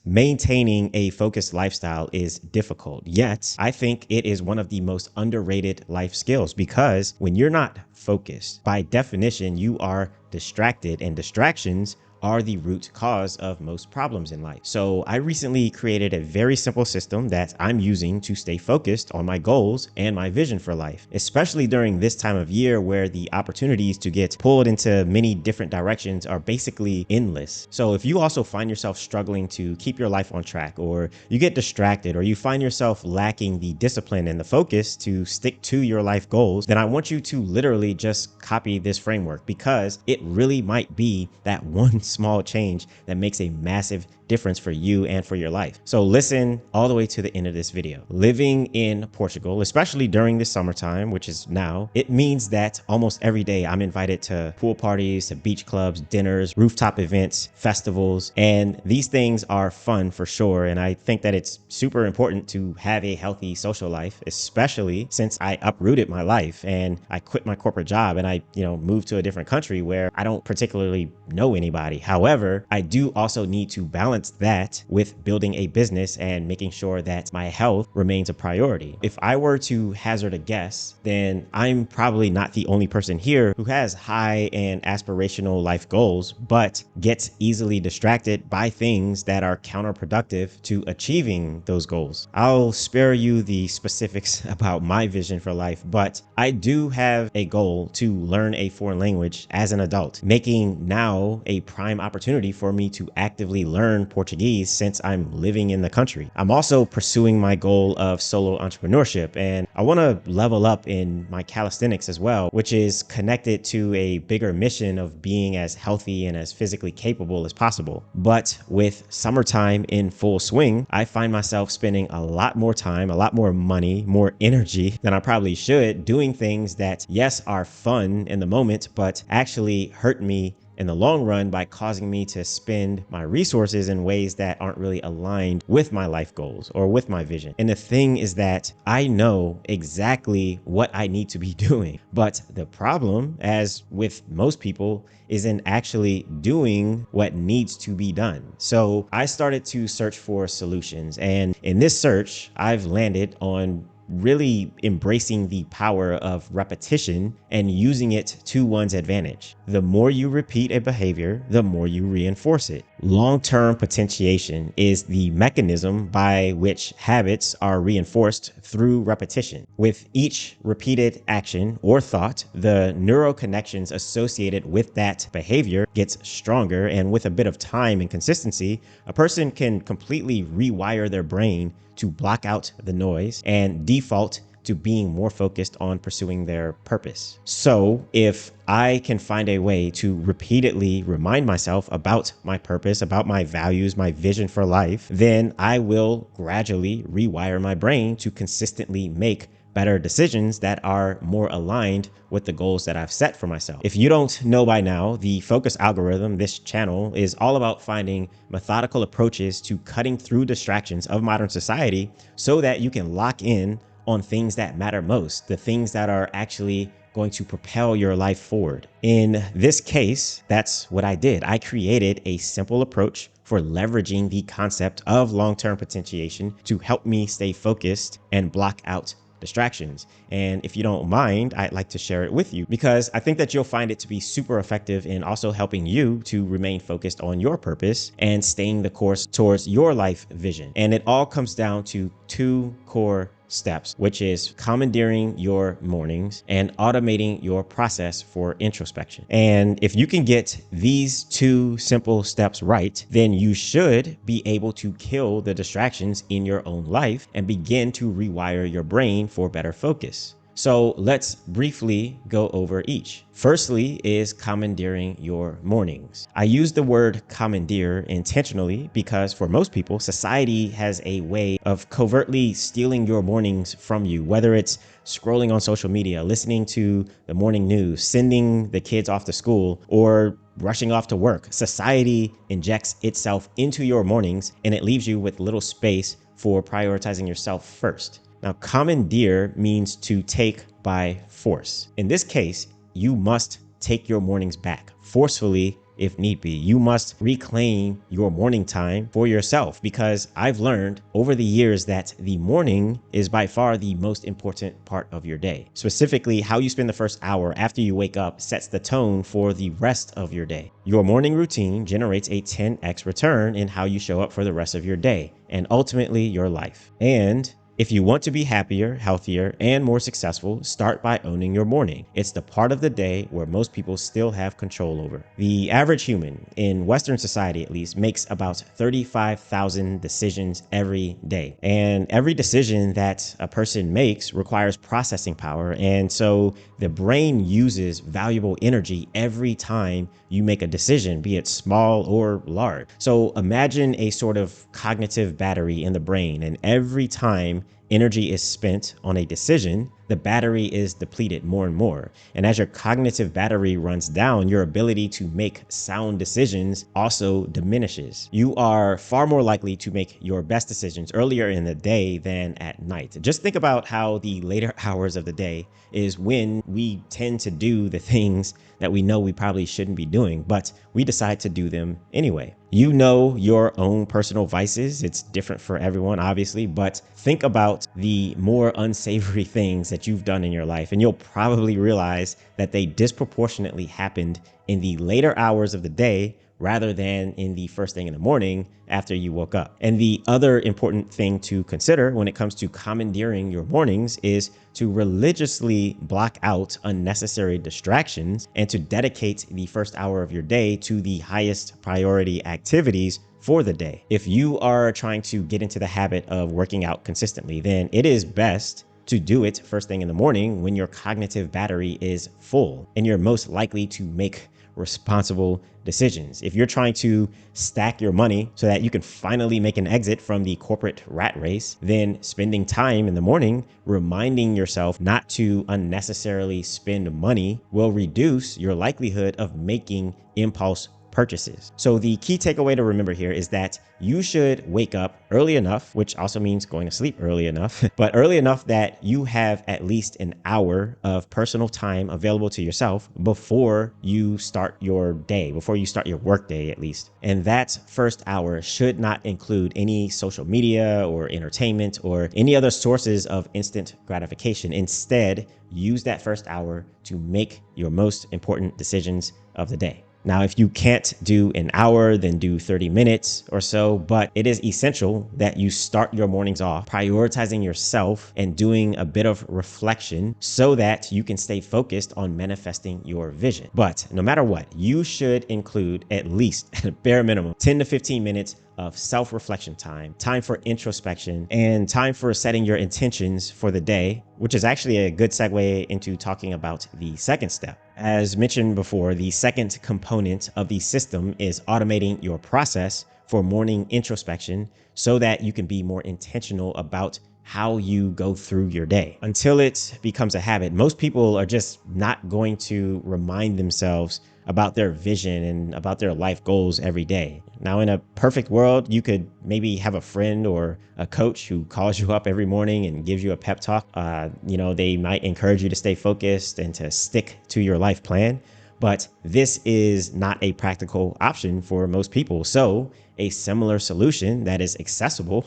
maintaining a focused lifestyle is difficult. Yet, I think it is one of the most underrated life skills, because when you're not focused, by definition, you are distracted, and distractions are the root cause of most problems in life. So I recently created a very simple system that I'm using to stay focused on my goals and my vision for life, especially during this time of year where the opportunities to get pulled into many different directions are basically endless. So if you also find yourself struggling to keep your life on track, or you get distracted, or you find yourself lacking the discipline and the focus to stick to your life goals, then I want you to literally just copy this framework, because it really might be that one small change that makes a massive difference for you and for your life. So listen all the way to the end of this video. Living in Portugal, especially during the summertime, which is now, it means that almost every day I'm invited to pool parties, to beach clubs, dinners, rooftop events, festivals, and these things are fun for sure. And I think that it's super important to have a healthy social life, especially since I uprooted my life and I quit my corporate job and I, moved to a different country where I don't particularly know anybody. However, I do also need to balance that with building a business and making sure that my health remains a priority. If I were to hazard a guess, then I'm probably not the only person here who has high and aspirational life goals, but gets easily distracted by things that are counterproductive to achieving those goals. I'll spare you the specifics about my vision for life, but I do have a goal to learn a foreign language as an adult, making now a prime opportunity for me to actively learn Portuguese since I'm living in the country. I'm also pursuing my goal of solo entrepreneurship, and I want to level up in my calisthenics as well, which is connected to a bigger mission of being as healthy and as physically capable as possible. But with summertime in full swing, I find myself spending a lot more time, a lot more money, more energy than I probably should doing things that, yes, are fun in the moment, but actually hurt me in the long run by causing me to spend my resources in ways that aren't really aligned with my life goals or with my vision. And the thing is that I know exactly what I need to be doing, but the problem, as with most people, is in actually doing what needs to be done. So I started to search for solutions, and in this search, I've landed on really embracing the power of repetition and using it to one's advantage. The more you repeat a behavior, the more you reinforce it. Long-term potentiation is the mechanism by which habits are reinforced through repetition. With each repeated action or thought, the neural connections associated with that behavior gets stronger, and with a bit of time and consistency, a person can completely rewire their brain to block out the noise and default to being more focused on pursuing their purpose. So if I can find a way to repeatedly remind myself about my purpose, about my values, my vision for life, then I will gradually rewire my brain to consistently make better decisions that are more aligned with the goals that I've set for myself. If you don't know by now, the focus algorithm, this channel, is all about finding methodical approaches to cutting through distractions of modern society so that you can lock in on things that matter most, the things that are actually going to propel your life forward. In this case, that's what I did. I created a simple approach for leveraging the concept of long-term potentiation to help me stay focused and block out distractions. And if you don't mind, I'd like to share it with you because I think that you'll find it to be super effective in also helping you to remain focused on your purpose and staying the course towards your life vision. And it all comes down to two core steps, which is commandeering your mornings and automating your process for introspection. And if you can get these two simple steps right, then you should be able to kill the distractions in your own life and begin to rewire your brain for better focus. So let's briefly go over each. Firstly is commandeering your mornings. I use the word commandeer intentionally because for most people, society has a way of covertly stealing your mornings from you, whether it's scrolling on social media, listening to the morning news, sending the kids off to school, or rushing off to work. Society injects itself into your mornings and it leaves you with little space for prioritizing yourself first. Now, commandeer means to take by force. In this case, you must take your mornings back forcefully if need be. You must reclaim your morning time for yourself, because I've learned over the years that the morning is by far the most important part of your day. Specifically, how you spend the first hour after you wake up sets the tone for the rest of your day. Your morning routine generates a 10x return in how you show up for the rest of your day and ultimately your life. And if you want to be happier, healthier, and more successful, start by owning your morning. It's the part of the day where most people still have control over. The average human, in Western society at least, makes about 35,000 decisions every day. And every decision that a person makes requires processing power. And so the brain uses valuable energy every time you make a decision, be it small or large. So imagine a sort of cognitive battery in the brain, and every time energy is spent on a decision, the battery is depleted more and more. And as your cognitive battery runs down, your ability to make sound decisions also diminishes. You are far more likely to make your best decisions earlier in the day than at night. Just think about how the later hours of the day is when we tend to do the things that we know we probably shouldn't be doing, but we decide to do them anyway. You know your own personal vices. It's different for everyone, obviously, but think about the more unsavory things that you've done in your life, and you'll probably realize that they disproportionately happened in the later hours of the day rather than in the first thing in the morning after you woke up. And the other important thing to consider when it comes to commandeering your mornings is to religiously block out unnecessary distractions and to dedicate the first hour of your day to the highest priority activities for the day. If you are trying to get into the habit of working out consistently, then it is best to do it first thing in the morning when your cognitive battery is full and you're most likely to make responsible decisions. If you're trying to stack your money so that you can finally make an exit from the corporate rat race, then spending time in the morning reminding yourself not to unnecessarily spend money will reduce your likelihood of making impulse purchases. So the key takeaway to remember here is that you should wake up early enough, which also means going to sleep early enough, but early enough that you have at least an hour of personal time available to yourself before you start your day, before you start your work day at least. And that first hour should not include any social media or entertainment or any other sources of instant gratification. Instead, use that first hour to make your most important decisions of the day. Now, if you can't do an hour, then do 30 minutes or so, but it is essential that you start your mornings off prioritizing yourself and doing a bit of reflection so that you can stay focused on manifesting your vision. But no matter what, you should include at least, at a bare minimum, 10 to 15 minutes of self-reflection time for introspection, and time for setting your intentions for the day, which is actually a good segue into talking about the second step. As mentioned before, the second component of the system is automating your process for morning introspection so that you can be more intentional about how you go through your day. Until it becomes a habit, most people are just not going to remind themselves about their vision and about their life goals every day. Now, in a perfect world, you could maybe have a friend or a coach who calls you up every morning and gives you a pep talk. They might encourage you to stay focused and to stick to your life plan. But this is not a practical option for most people. So a similar solution that is accessible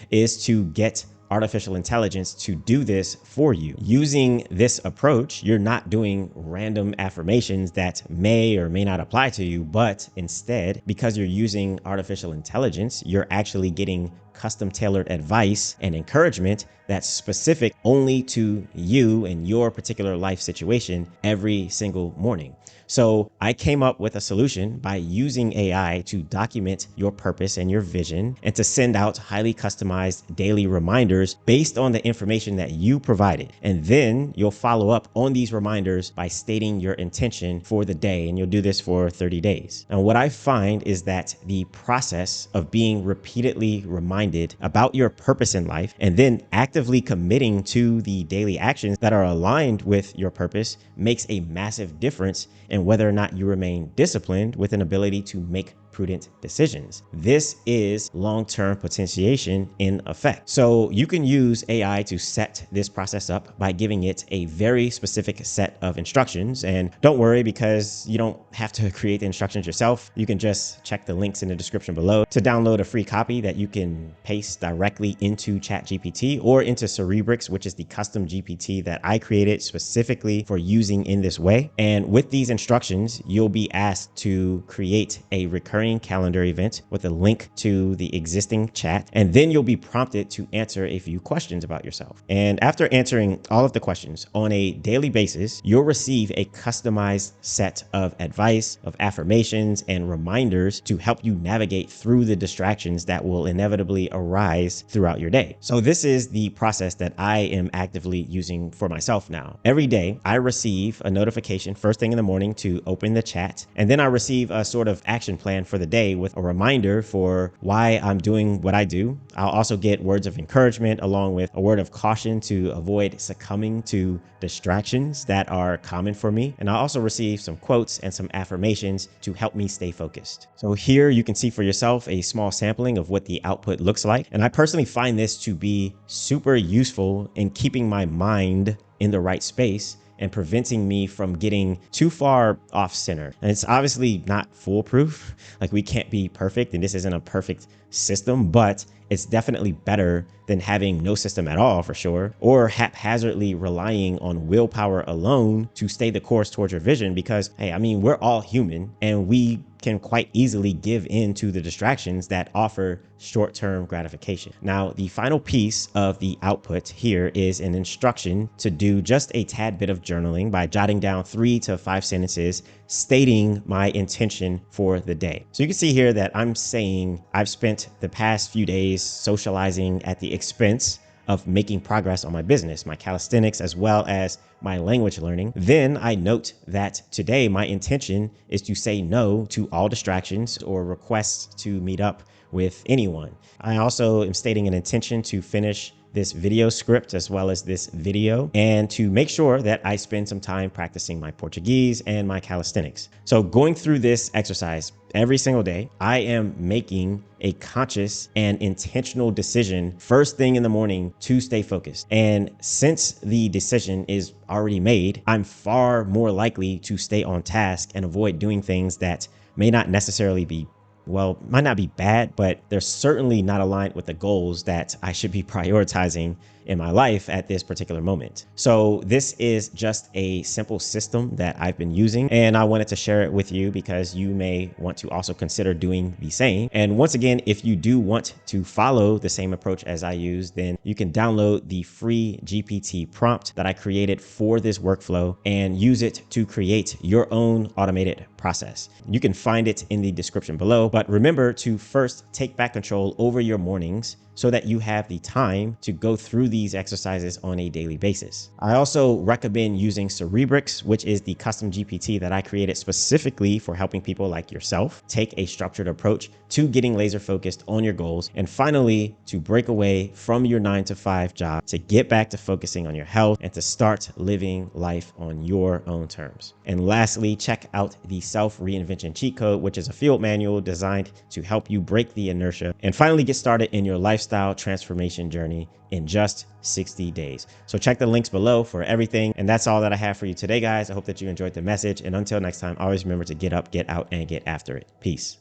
is to get artificial intelligence to do this for you. Using this approach, you're not doing random affirmations that may or may not apply to you, but instead, because you're using artificial intelligence, you're actually getting custom tailored advice and encouragement that's specific only to you and your particular life situation every single morning. So I came up with a solution by using AI to document your purpose and your vision and to send out highly customized daily reminders based on the information that you provided. And then you'll follow up on these reminders by stating your intention for the day. And you'll do this for 30 days. And what I find is that the process of being repeatedly reminded about your purpose in life and then actively committing to the daily actions that are aligned with your purpose makes a massive difference in whether or not you remain disciplined with an ability to make prudent decisions. This is long-term potentiation in effect. So you can use AI to set this process up by giving it a very specific set of instructions. And don't worry, because you don't have to create the instructions yourself. You can just check the links in the description below to download a free copy that you can paste directly into ChatGPT or into Cerebrix, which is the custom GPT that I created specifically for using in this way. And with these instructions, you'll be asked to create a recurring calendar event with a link to the existing chat. And then you'll be prompted to answer a few questions about yourself. And after answering all of the questions on a daily basis, you'll receive a customized set of advice, of affirmations, and reminders to help you navigate through the distractions that will inevitably arise throughout your day. So this is the process that I am actively using for myself now. Every day, I receive a notification first thing in the morning to open the chat, and then I receive a sort of action plan for the day with a reminder for why I'm doing what I do. I'll also get words of encouragement along with a word of caution to avoid succumbing to distractions that are common for me. And I'll also receive some quotes and some affirmations to help me stay focused. So here you can see for yourself a small sampling of what the output looks like. And I personally find this to be super useful in keeping my mind in the right space and preventing me from getting too far off center. And it's obviously not foolproof. Like, we can't be perfect, and this isn't a perfect system, but it's definitely better than having no system at all, for sure, or haphazardly relying on willpower alone to stay the course towards your vision. Because, hey, I mean, we're all human, and we can quite easily give in to the distractions that offer short-term gratification. Now, the final piece of the output here is an instruction to do just a tad bit of journaling by jotting down 3 to 5 sentences stating my intention for the day. So you can see here that I'm saying I've spent the past few days socializing at the expense of making progress on my business, my calisthenics, as well as my language learning. Then I note that today my intention is to say no to all distractions or requests to meet up with anyone. I also am stating an intention to finish this video script as well as this video, and to make sure that I spend some time practicing my Portuguese and my calisthenics. So going through this exercise every single day, I am making a conscious and intentional decision first thing in the morning to stay focused. And since the decision is already made, I'm far more likely to stay on task and avoid doing things that may not necessarily be, well, might not be bad, but they're certainly not aligned with the goals that I should be prioritizing in my life at this particular moment. So this is just a simple system that I've been using, and I wanted to share it with you because you may want to also consider doing the same. And once again, if you do want to follow the same approach as I use, then you can download the free GPT prompt that I created for this workflow and use it to create your own automated process. You can find it in the description below, but remember to first take back control over your mornings so that you have the time to go through these exercises on a daily basis. I also recommend using Cerebrix, which is the custom GPT that I created specifically for helping people like yourself take a structured approach to getting laser focused on your goals, and finally to break away from your 9-to-5 job, to get back to focusing on your health and to start living life on your own terms. And lastly, check out the self-reinvention cheat code, which is a field manual designed to help you break the inertia and finally get started in your lifestyle transformation journey in just 60 days. So check the links below for everything. And that's all that I have for you today, guys. I hope that you enjoyed the message. And until next time, always remember to get up, get out, and get after it. Peace.